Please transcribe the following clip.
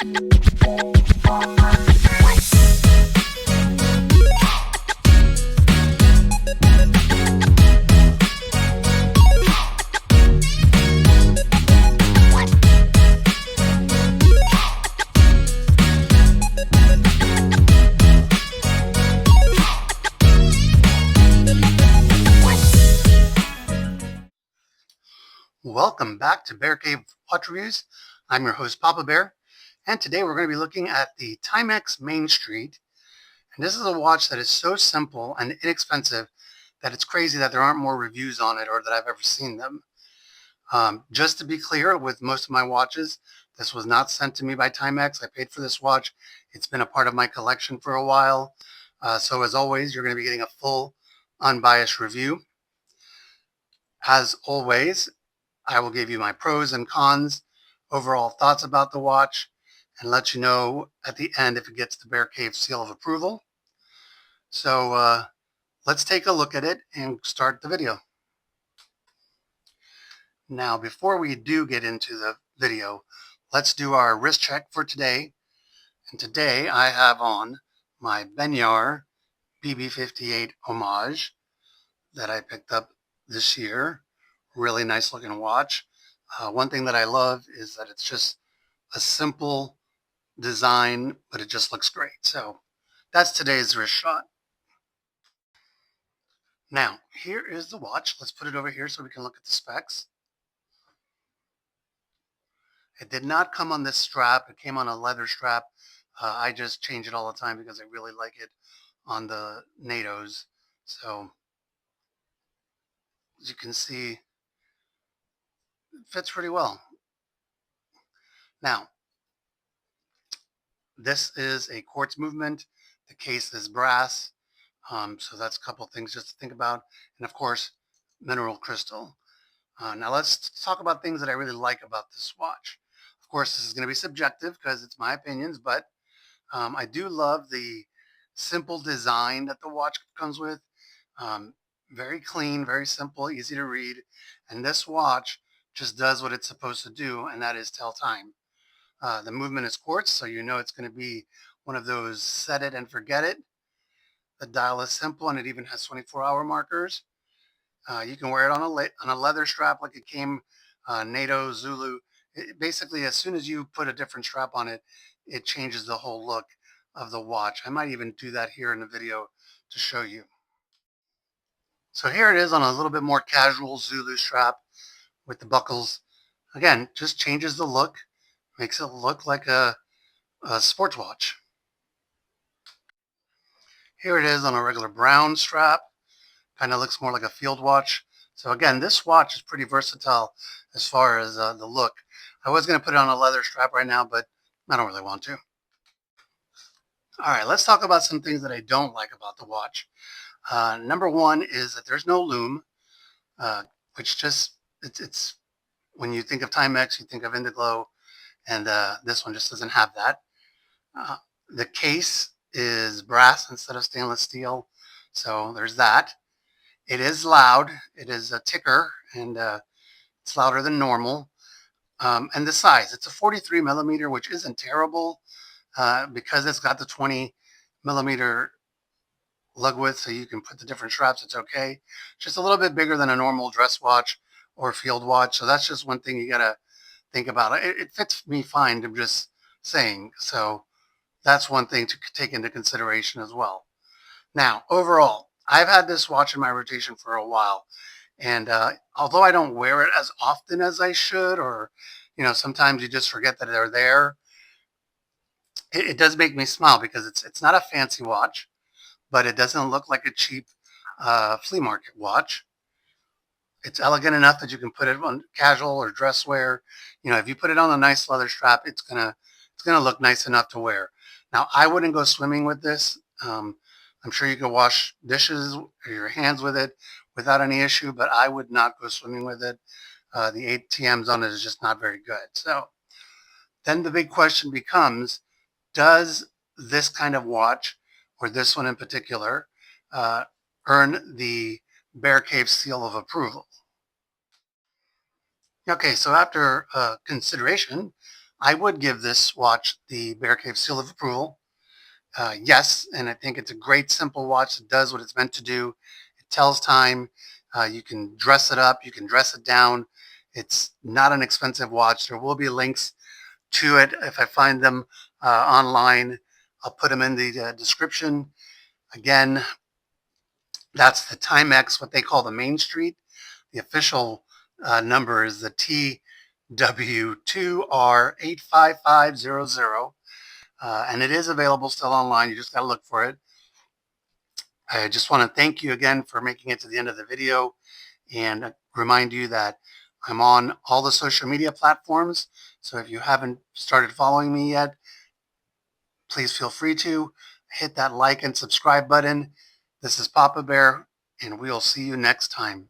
Welcome back to Bearcave Watch Reviews. I'm your host, Papa Bear, and today we're going to be looking at the Timex Main Street. And this is a watch that is so simple and inexpensive that it's crazy that there aren't more reviews on it or that I've ever seen them. Just to be clear, with most of my watches, this was not sent to me by Timex. I paid for this watch. It's been a part of my collection for a while. So as always, you're going to be getting a full, unbiased review. As always, I will give you my pros and cons, overall thoughts about the watch, and let you know at the end if it gets the Bearcave seal of approval. So let's take a look at it and start the video. Now, before we do get into the video, let's do our wrist check for today. And today I have on my Benyar BB58 Homage that I picked up this year. Really nice looking watch. One thing that I love is that it's just a simple design, but it just looks great. So that's today's wrist shot. Now, here is the watch. Let's put it over here so we can look at the specs. It did not come on this strap. It came on a leather strap. I just change it all the time because I really like it on the NATOs. So as you can see, it fits pretty well. Now, this is a quartz movement. The case is brass. So that's a couple things just to think about. And of course, mineral crystal. Now let's talk about things that I really like about this watch. Of course, this is going to be subjective because it's my opinions, but I do love the simple design that the watch comes with. Very clean, very simple, easy to read. And this watch just does what it's supposed to do, and that is tell time. The movement is quartz, so you know it's going to be one of those set it and forget it. The dial is simple, and it even has 24-hour markers. You can wear it on a leather strap like it came NATO, Zulu. Basically, as soon as you put a different strap on it, it changes the whole look of the watch. I might even do that here in the video to show you. So here it is on a little bit more casual Zulu strap with the buckles. Again, just changes the look, makes it look like a sports watch. Here it is on a regular brown strap. Kind of looks more like a field watch. So again, this watch is pretty versatile as far as the look. I was going to put it on a leather strap right now, but I don't really want to. All right, let's talk about some things that I don't like about the watch. Number one is that there's no lume, which just, it's when you think of Timex, you think of Indiglo, and this one just doesn't have that. The case is brass instead of stainless steel, so there's that. It is loud. It is a ticker, and it's louder than normal. And the size, it's a 43 millimeter, which isn't terrible because it's got the 20 millimeter lug width, so you can put the different straps. It's okay. Just a little bit bigger than a normal dress watch or field watch. So that's just one thing you got to think about. It fits me fine, I'm just saying. So that's one thing to take into consideration as well. Now, overall, I've had this watch in my rotation for a while. And although I don't wear it as often as I should, or, sometimes you just forget that they're there, it does make me smile because it's not a fancy watch, but it doesn't look like a cheap flea market watch. It's elegant enough that you can put it on casual or dress wear. If you put it on a nice leather strap, it's gonna look nice enough to wear. Now, I wouldn't go swimming with this. I'm sure you can wash dishes or your hands with it without any issue, but I would not go swimming with it. The ATMs on it is just not very good. So then the big question becomes, does this kind of watch, or this one in particular, earn the Bearcave seal of approval? Okay, so after consideration, I would give this watch the Bearcave seal of approval. Yes, and I think it's a great simple watch that does what it's meant to do. It tells time. You can dress it up, you can dress it down. It's not an expensive watch. There will be links to it if I find them online. I'll put them in the description. Again, that's the Timex, what they call the Main Street. The official number is the TW2R85500. And it is available still online. You just got to look for it. I just want to thank you again for making it to the end of the video and remind you that I'm on all the social media platforms. So if you haven't started following me yet, please feel free to hit that like and subscribe button. This is Papa Bear, and we'll see you next time.